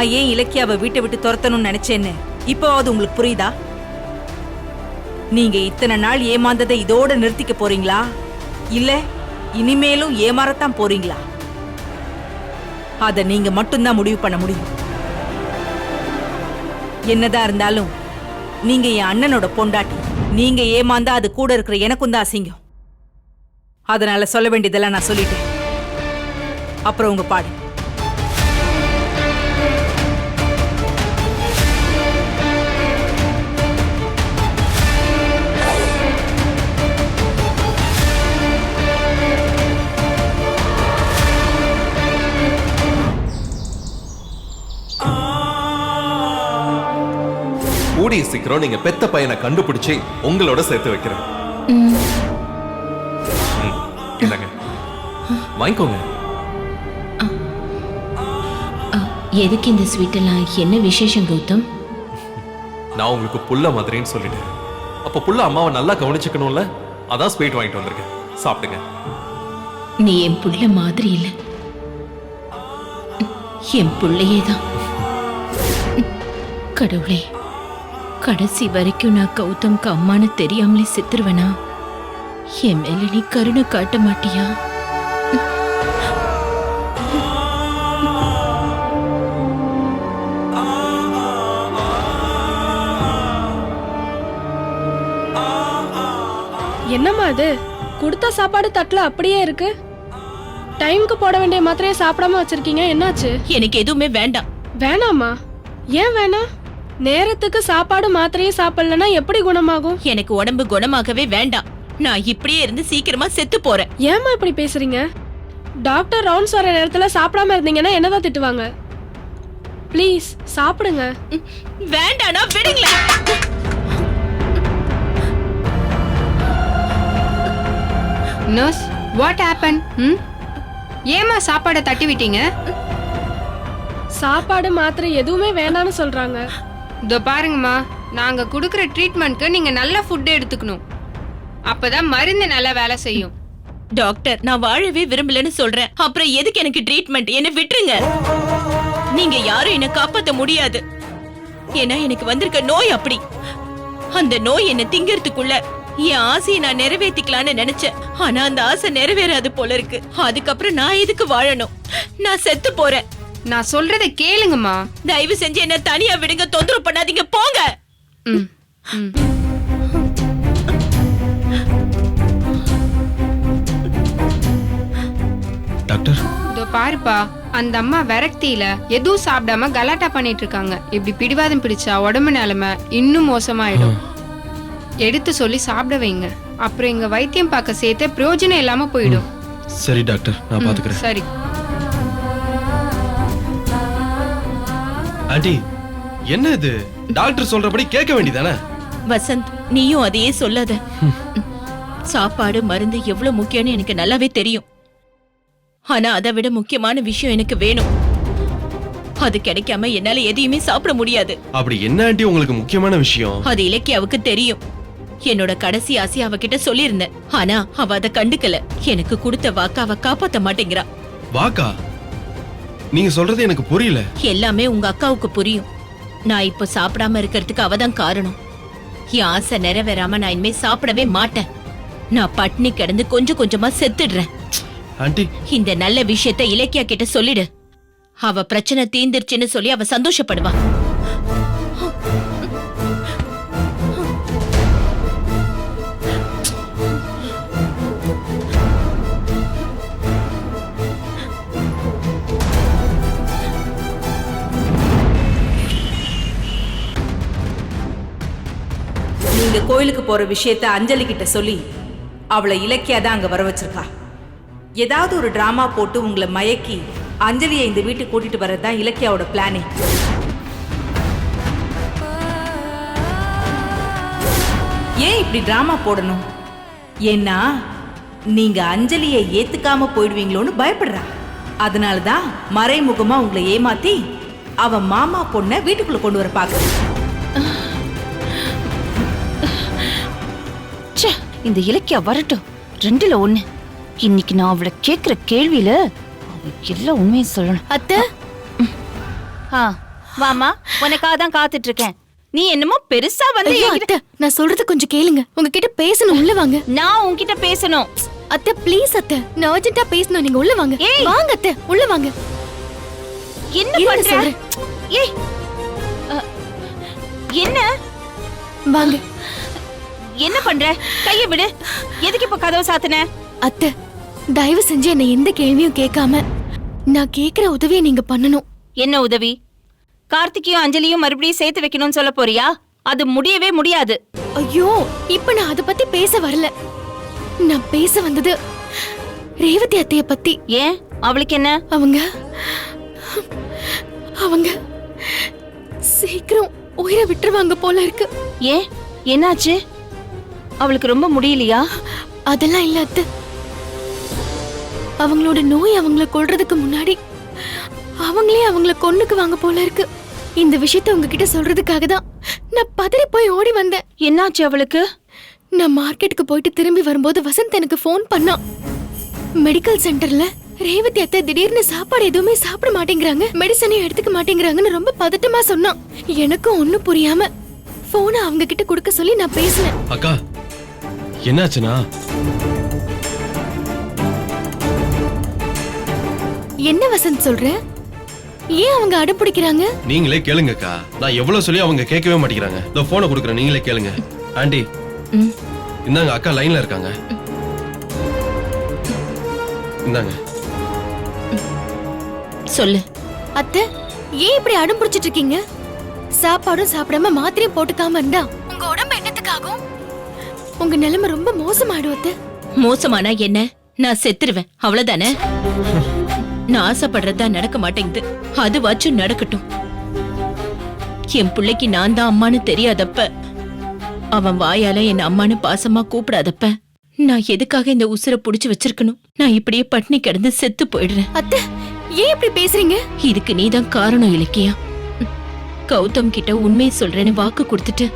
நான் ஏன் இலக்கியாவை வீட்டை விட்டு துரத்தணும்னு நினைச்சேன்னு இப்போவாவது உங்களுக்கு புரியுதா? நீங்க இத்தனை நாள் ஏமாந்ததை இதோட நிறுத்திக்க போறீங்களா, இல்ல இனிமேலும் ஏமாறத்தான் போறீங்களா? அத நீங்க மட்டும்தான் முடிவு பண்ண முடியும். என்னதான் இருந்தாலும் நீங்க என் அண்ணனோட பொண்டாட்டி. நீங்க ஏமாந்தா அது கூட இருக்கிற எனக்கும் தான் அசிங்கம். அதனால சொல்ல வேண்டியதெல்லாம் நான் சொல்லிட்டேன். அப்புறம் உங்க பாடு. கூடிய சீக்கிரம் நீங்க பெத்த பையனை கண்டுபிடிச்சு உங்களோட சேர்த்து வைக்கிறேன். என்னங்க வாங்கிக்கோங்க. எதுக்கு இந்த ஸ்வீட் எல்லாம்? என்ன விசேஷம் கௌதம்? நான் உங்களுக்கு புள்ள மாதிரின்னு சொல்லிட்டேன். அப்ப புள்ள அம்மாவை நல்லா கவனிச்சுக்கணும்ல, அதான் ஸ்வீட் வாங்கிட்டு வந்திருக்கேன். சாப்பிடுங்க. நீ என் புள்ள மாதிரி இல்ல, என் புள்ளையேதான். கடவுளே, கடைசி வரைக்கும் நான் கௌதம்க்கு அம்மானு தெரியாமலே செத்துருவேனா? என் மேல நீ கருணை காட்ட மாட்டியா? என்னம்மா அது? கொடுத்த சாப்பாடு தட்டுல அப்படியே இருக்கு. டைமுக்கு போட வேண்டிய மாத்திரையை சாப்பிடாம வச்சிருக்கீங்க, என்னாச்சு? எனக்கு எதுவுமே வேண்டாம். வேணாமா? ஏன் வேணாம்? நேரத்துக்கு சாப்பாடு மாத்திரையே சாப்பிடலன்னா எப்படி குணமாகும்? எனக்கு உடம்பு குணமாகவே வேண்டாம். நான் இப்படியே இருந்து சீக்கிரமா செத்து போறேன். ஏமா இப்படி பேசுறீங்க? டாக்டர் ரவுண்ட்ஸ் வர நேரத்துல சாப்பிடாம இருந்தீங்கன்னா என்னதான் திட்டுவாங்க? ப்ளீஸ் சாப்பிடுங்க. வேண்டானா விடுங்களேன். Nurse, what happen? ஏமா சாப்பாடை தட்டி விட்டீங்க? சாப்பாடு மாத்திரை எதுவுமே வேண்டாம்னு சொல்றாங்க. இதோ பாருங்கம்மா, நாங்க கொடுக்குற ட்ரீட்மெண்ட்க்கு நீங்க நல்ல ஃபுட் எடுத்துக்கணும். அப்பதான் மருந்து நல்லா வேலை செய்யும். டாக்டர், நான் வாழவே விரும்பலன்னு சொல்றேன். அப்புறம் எதுக்கு எனக்கு ட்ரீட்மெண்ட்? என்ன விட்டுருங்க. நீங்க யாரும் என்ன காப்பாத்த முடியாது. ஏன்னா எனக்கு வந்திருக்க நோய் அப்படி. அந்த நோய் என்ன திங்கிறதுக்குள்ள என் ஆசையை நான் நிறைவேற்றிக்கலான்னு நினைச்சேன். ஆனா அந்த ஆசை நிறைவேறாது போல இருக்கு. அதுக்கப்புறம் நான் எதுக்கு வாழணும்? நான் செத்து போறேன். நான் சொல்றதை கேளுங்கம்மா. தயவு செஞ்சு என்ன தனியா விடுங்க. தொந்தரவு பண்ணாதீங்க, போங்க. டாக்டர், இதோ பாருப்பா, அந்த அம்மா விரக்தியில எதுவும் சாப்பிடாம கலாட்டா பண்ணிட்டு இருக்காங்க. இப்படி பிடிவாதம் பிடிச்சா உடம்பு நிலைமை இன்னும் மோசமாயிடும். எடுத்து சொல்லி சாப்பிட வைங்க. அப்புறம் எங்க வைத்தியம் பார்க்க சேர்த்து பிரயோஜனம் இல்லாம போயிடும். சரி டாக்டர், நான் பாத்துக்கிறேன். சரி. ஆண்டி, என்ன இது? டாக்டர் சொல்றபடி கேட்க வேண்டியதானே? வசந்த், நீயும் அதையே சொல்லாத. சாப்பாடு மருந்து எவ்வளவு முக்கியம்னு எனக்கு நல்லாவே தெரியும். ஆனா அதை விட முக்கியமான விஷயம் எனக்கு வேணும். அது கிடைக்காம என்னால எதையுமே சாப்பிட முடியாது. அப்படி என்ன ஆண்டி உங்களுக்கு முக்கியமான விஷயம்? அது இலக்கியாவுக்கு தெரியும். என்னோட கடைசி ஆசை அவகிட்ட சொல்லியிருந்தேன். ஆனா அவ அதை கண்டுக்கல. எனக்கு கொடுத்த வாக்க அவ காப்பாத்த மாட்டேங்கிறா. வாக்கா? நீங்க சொல்றது எனக்கு புரியல. எல்லாமே உங்க அக்காவுக்கு புரியும். நான் இப்ப சாப்பிடாம இருக்கிறதுக்கு அவதான் காரணம். என் ஆசை நிறைவேறாம நான் இனிமே சாப்பிடவே மாட்டேன். நான் பட்னி கிடந்து கொஞ்சம் கொஞ்சமா செத்துடுறேன். ஆண்டி, இந்த நல்ல விஷயத்தை இலக்கியா கிட்ட சொல்லிடு. அவ பிரச்சனை தீந்துருச்சுன்னு சொல்லி அவ சந்தோஷப்படுவா. நீங்க கோயிலுக்கு போற விஷயத்த அஞ்சலி கிட்ட சொல்லி அவளை இலக்கியா தான் அங்க வர வச்சிருக்கா. ஏதாவது ஒரு டிராமா போட்டு உங்களை மயக்கி அஞ்சலியை இந்த வீட்டுக்கு கூட்டிட்டு வரதான் இலக்கியாவோட பிளானே. ஏன் இப்படி டிராமா போடணும்? ஏன்னா நீங்க அஞ்சலியை ஏத்துக்காம போயிடுவீங்களோன்னு பயப்படுறா. அதனாலதான் மறைமுகமா உங்களை ஏமாத்தி அவ மாமா பொண்ண வீட்டுக்குள்ள கொண்டு வர பாக்குறேன். இந்த இலக்கியா வரட்டும், ரெண்டுல ஒண்ணு. இன்னைக்கு நான் அவளை கேக்குற கேள்வியில அவ எல்லா உண்மையும் சொல்லணும். அத்தை, வாமா, உனக்காக தான் காத்துட்டு இருக்கேன். நீ என்னமோ பெருசா வந்து ஐயோ அத்தை, நான் சொல்றது கொஞ்சம் கேளுங்க. உங்ககிட்ட பேசணும், உள்ள வாங்க. நான் உன்கிட்ட பேசணும். அத்தை ப்ளீஸ் அத்தை, நான் அர்ஜென்ட்டா பேசணும், நீங்க உள்ள வாங்க. ஏய். வாங்க அத்தை, உள்ள வாங்க. என்ன இருங்க பண்ற? சொல்றேன். ஏய், என்ன வாங்க. என்ன பண்ற? கைய விடு. எதுக்கு இப்ப கதவை சாத்துன? அத்தை, தயவு செஞ்சு என்ன எந்த கேள்வியும் கேட்காம நான் கேக்குற உதவியை நீங்க பண்ணணும். என்ன உதவி? கார்த்திகையும் அஞ்சலியும் மறுபடியும் சேர்த்து வைக்கணும்னு சொல்ல போறியா? அது முடியவே முடியாது. ஐயோ, இப்ப நான் அத பத்தி பேச வரல. நான் பேச வந்தது ரேவதி அத்தைய பத்தி. ஏன்? அவளுக்கு என்ன? அவங்க சீக்கிரம் உயிரை விட்டுருவாங்க போல இருக்கு. ஏன்? என்னாச்சு? அவளுக்கு ரொம்ப முடியலையா? அதெல்லாம் இல்ல அத்தை. அவங்களோட நோய் அவங்கள கொல்றதுக்கு முன்னாடி அவங்களே அவங்கள கொன்னுக்குவாங்க போல இருக்கு. இந்த விஷயத்தை உங்ககிட்ட சொல்றதுக்காக தான் நான் பதறி போய் ஓடி வந்தேன். என்னாச்சு அவளுக்கு? நான் மார்க்கெட்டுக்கு போயிட்டு திரும்பி வரும்போது வசந்த் எனக்கு ஃபோன் பண்ணான். மெடிக்கல் சென்டர்ல ரேவதி அத்தை திடீர்னு சாப்பாடு எதுவுமே சாப்பிட மாட்டேங்கிறாங்க, மெடிசனையும் எடுத்துக்க மாட்டேங்கிறாங்கன்னு ரொம்ப பதட்டமா சொன்னான். எனக்கும் ஒண்ணும் புரியாம போனை அவங்க கிட்ட கொடுக்க சொல்லி நான் பேசினேன். அக்கா என்னாச்சுனா? என்ன வசந்த் சொல்ற? ஏன் அவங்க அடம்பிடிக்கிறாங்க? நீங்களே கேளுங்கக்கா. நான் எவ்வளவு சொல்லி அவங்க கேட்கவே மாட்டேங்கிறாங்க. இந்த போனை கொடுக்குறேன், நீங்களே கேளுங்க. ஆண்டி இந்தாங்க, அக்கா லைன்ல இருக்காங்க. இந்தாங்க. சொல்லு. அத்தை, ஏன் இப்படி அடம் பிடிச்சிட்டு இருக்கீங்க? சாப்பாடும் சாப்பிடாம மாத்திரையும் போட்டுக்காம இருந்தா உங்க உடம்பு என்னத்துக்காகும்? உங்க நிலைமை ரொம்ப மோசமாயிடும் அத்தை. மோசமானா என்ன? நான் செத்துருவேன், அவ்வளவுதானே? நான் ஆசைப்படுறதா நடக்க மாட்டேங்குது, அதுவாச்சும் நடக்கட்டும். என் பிள்ளைக்கு நான் தான் அம்மான்னு தெரியாதப்ப, அவன் வாயால என்ன அம்மான்னு பாசமா கூப்பிடாதப்ப, நான் எதுக்காக இந்த உசுரை புடிச்சு வச்சிருக்கணும்? நான் இப்படியே பட்டினி கிடந்து செத்து போயிடுறேன். அத்தை, ஏன் இப்படி பேசுறீங்க? இதுக்கு நீதான் காரணம் இலக்கியா. கௌதம் கிட்ட உண்மையை சொல்றேன்னு வாக்கு கொடுத்துட்டு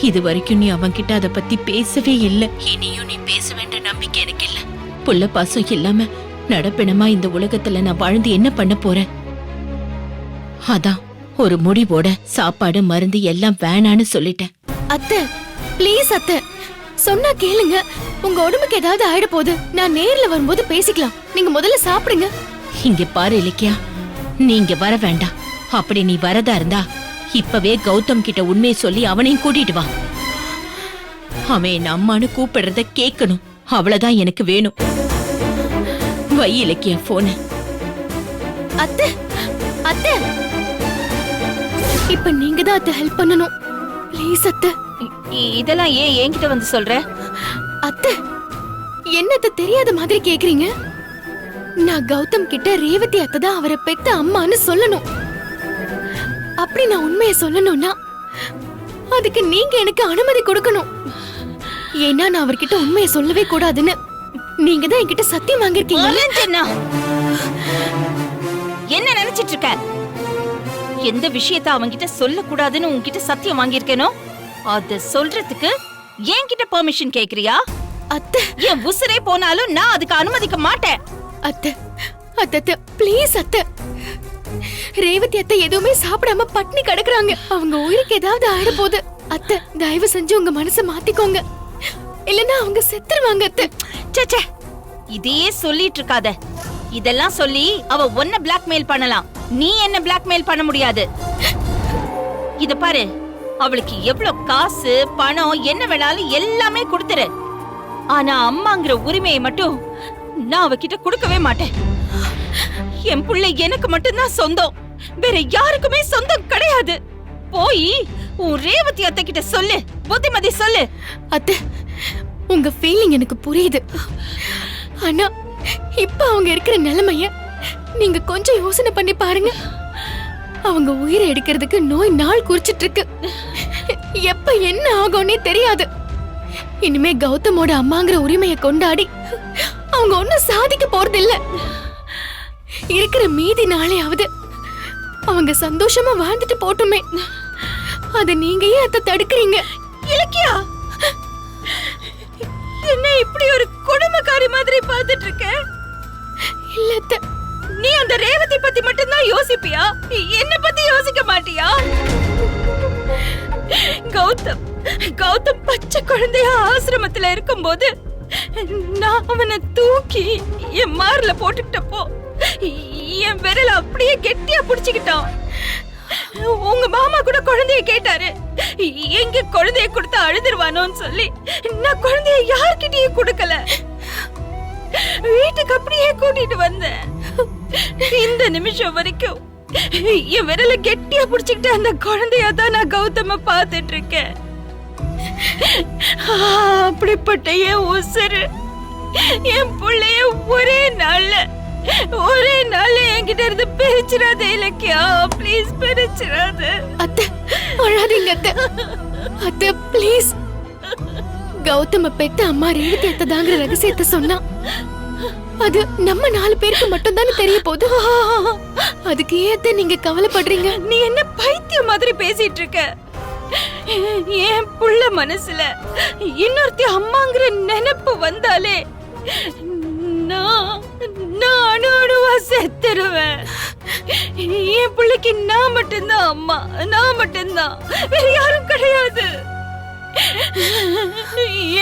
இது வரைக்கும் நீ அவன் கிட்ட அத பத்தி பேசவே இல்ல. இனியும் நீ பேச வேண்டிய நம்பிக்கை எனக்கு இல்ல. புள்ள பாசம் இல்லாம நடப்பினமா இந்த உலகத்துல நான் வாழ்ந்து என்ன பண்ண போறேன்? அதான் ஒரு முடிவோட சாப்பாடு மருந்து எல்லாம் வேணான்னு சொல்லிட்டேன். அத்தை ப்ளீஸ் அத்தை, சொன்னா கேளுங்க. உங்க உடம்புக்கு ஏதாவது ஆயிட போகுது. நான் நேர்ல வரும்போது பேசிக்கலாம். நீங்க முதல்ல சாப்பிடுங்க. இங்க பாரு இலக்கியா, நீங்க வர வேண்டாம். அப்படி நீ வரதா இருந்தா இப்பவே கௌதம் கிட்ட உண்மையை சொல்லி அவனையும் கூட்டிட்டு வா. அவன் என் அம்மானு கூப்பிடுறத கேட்கணும், அவ்வளவுதான் எனக்கு வேணும். வை இலக்கியா போன. அத்தை, அத்தை, இப்ப நீங்க தான் அத்தை ஹெல்ப் பண்ணணும். ப்ளீஸ் அத்தை. இதெல்லாம் ஏன் என்கிட்ட வந்து சொல்ற? அத்தை, என்னத்த தெரியாத மாதிரி கேக்குறீங்க? நான் கௌதம் கிட்ட ரேவதி அத்தை தான் அவரை பெத்த அம்மான்னு சொல்லணும். அப்படி நான் உண்மையை சொல்லணும்னா அதுக்கு நீங்க எனக்கு அனுமதி கொடுக்கணும். ஏன்னா நான் அவர்கிட்ட உண்மையை சொல்லவே கூடாதுன்னு நீங்க தான் என்கிட்ட சத்தியம் வாங்கிருக்கீங்க. என்ன நினைச்சிட்டு இருக்க? எந்த விஷயத்த அவன்கிட்ட சொல்ல கூடாதுன்னு உன்கிட்ட சத்தியம் வாங்கியிருக்கேனோ அத சொல்றதுக்கு என்கிட்ட பெர்மிஷன் கேக்குறியா? அத்தை, என் உசுரே போனாலும் நான் அதுக்கு அனுமதிக்க மாட்டேன். அத்தை, அத்தை ப்ளீஸ் அத்தை. ரேவதி அத்தை எதுவுமே சாப்பிடாம பட்னி கிடக்குறாங்க. அவங்க உயிருக்கு ஏதாவது ஆயிட போகுது. அத்தை, தயவு செஞ்சு உங்க மனசை மாத்திக்கோங்க, இல்லன்னா அவங்க செத்துருவாங்க. அத்தை, ச்சே, இதே சொல்லிட்டு இருக்காத. இதெல்லாம் சொல்லி அவ உன்னை பிளாக்மெயில் பண்ணலாம், நீ என்ன பிளாக்மெயில் பண்ண முடியாது. இத பாரு, அவளுக்கு எவ்வளவு காசு பணம் என்ன வேணாலும் எல்லாமே கொடுத்துரு. ஆனா அம்மாங்கிற உரிமையை மட்டும் நான் அவகிட்ட கொடுக்கவே மாட்டேன். என் பிள்ளை எனக்கு மட்டும்தான் சொந்தம், வேற யாருக்குமே சொந்தம் கிடையாது. போய் உன் ரேவதி அத்தை கிட்ட சொல்லு, புத்திமதி சொல்லு. அத்தை, உங்க ஃபீலிங் எனக்கு புரியுது. ஆனா இப்ப அவங்க இருக்கிற நிலைமைய நீங்க கொஞ்சம் யோசனை பண்ணி பாருங்க. அவங்க உயிரை எடுக்கிறதுக்கு நோய் நாள் குறிச்சிட்டு இருக்கு. எப்ப என்ன ஆகும்னே தெரியாது. இனிமே கௌதமோட அம்மாங்கிற உரிமையை கொண்டாடி அவங்க ஒன்னும் சாதிக்க போறது இல்ல. இருக்கிற மீதி நாளையாவது அவங்க சந்தோஷமா வாழ்ந்துட்டு போட்டுமே. அத நீங்க ஏன் அத தடுக்கிறீங்க? இலக்கியா, என்ன இப்படி ஒரு குடும்பக்காரி மாதிரி பார்த்துட்டு இருக்க? இல்ல அத்தை, நீ அந்த ரேவதி பத்தி மட்டும்தான் யோசிப்பியா? என்ன பத்தி யோசிக்க மாட்டியா? கௌதம் கௌதம் பச்சை குழந்தைய ஆசிரமத்துல இருக்கும்போது நான் அவனை தூக்கி என் மார்ல போட்டுக்கிட்டப்போ என் விரல அப்படியே கெட்டியா புடிச்சுக்கிட்டான். உங்க மாமா கூட குழந்தைய கேட்டாரு, எங்க குழந்தைய கொடுத்தா அழுதுருவானோன்னு சொல்லி நான் குழந்தைய யார்கிட்டயும் கொடுக்கல, வீட்டுக்கு அப்படியே கூட்டிட்டு வந்தேன். இந்த நிமிஷம் வரைக்கும் என் விரல கெட்டியா புடிச்சுக்கிட்ட அந்த குழந்தைய தான் நான் கௌதம பாத்துட்டு இருக்கேன். அப்படிப்பட்ட என் உசுரு என் பிள்ளைய ஒரே நாள்ல என்கிட்ட இருந்து பிரிச்சிடாத இலக்கியா, ப்ளீஸ் பிரிச்சிடாத. அத்தை அழாதீங்க அத்தை. அத்தை ப்ளீஸ். கௌதம பெத்த அம்மா ரேவதி அத்தை தாங்கிற ரகசியத்தை சொன்னா அது நம்ம 4 பேருக்கு மட்டும் தானே தெரிய போகுது. அதுக்கு ஏத்த நீங்க கவலைப்படுறீங்க? நீ என்ன பைத்தியம் மாதிரி பேசிட்டு இருக்க? என் புள்ள மனசுல இன்னொருத்தி அம்மாங்கிற நினைப்பு வந்தாலே நான் அணுவா செத்துருவேன். என் பிள்ளைக்கு நான் மட்டும்தான் அம்மா, நான் மட்டும்தான், வேற யாரும் கிடையாது.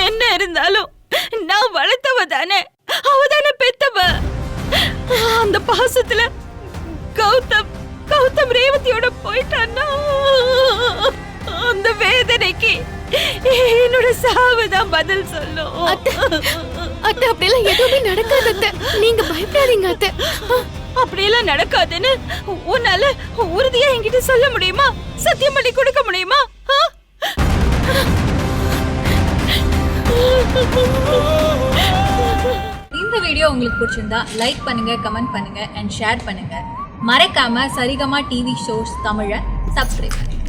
என்ன இருந்தாலும் நான் வளர்த்தவ தானே, அவதானே பெத்தவ. அந்த பாசத்துல கௌதம் ரேவதியோட போயிட்டான்னா அந்த வேதனைக்கு என்னோட சாவுதான் பதில் சொல்லும். அத்தை அப்படியெல்லாம் எதுவுமே நடக்காது அத்தை. நீங்க பயப்படாதீங்க அத்தை. அப்படியெல்லாம் நடக்காதுன்னு உன்னால உறுதியா என்கிட்ட சொல்ல முடியுமா? சத்தியம் பண்ணி கொடுக்க முடியுமா? இந்த வீடியோ உங்களுக்கு பிடிச்சிருந்தா லைக் பண்ணுங்க, கமெண்ட் பண்ணுங்க அண்ட் ஷேர் பண்ணுங்க. மறக்காம சரிகமா டிவி ஷோஸ் தமிழை சப்ஸ்கிரைப் பண்ணுங்க.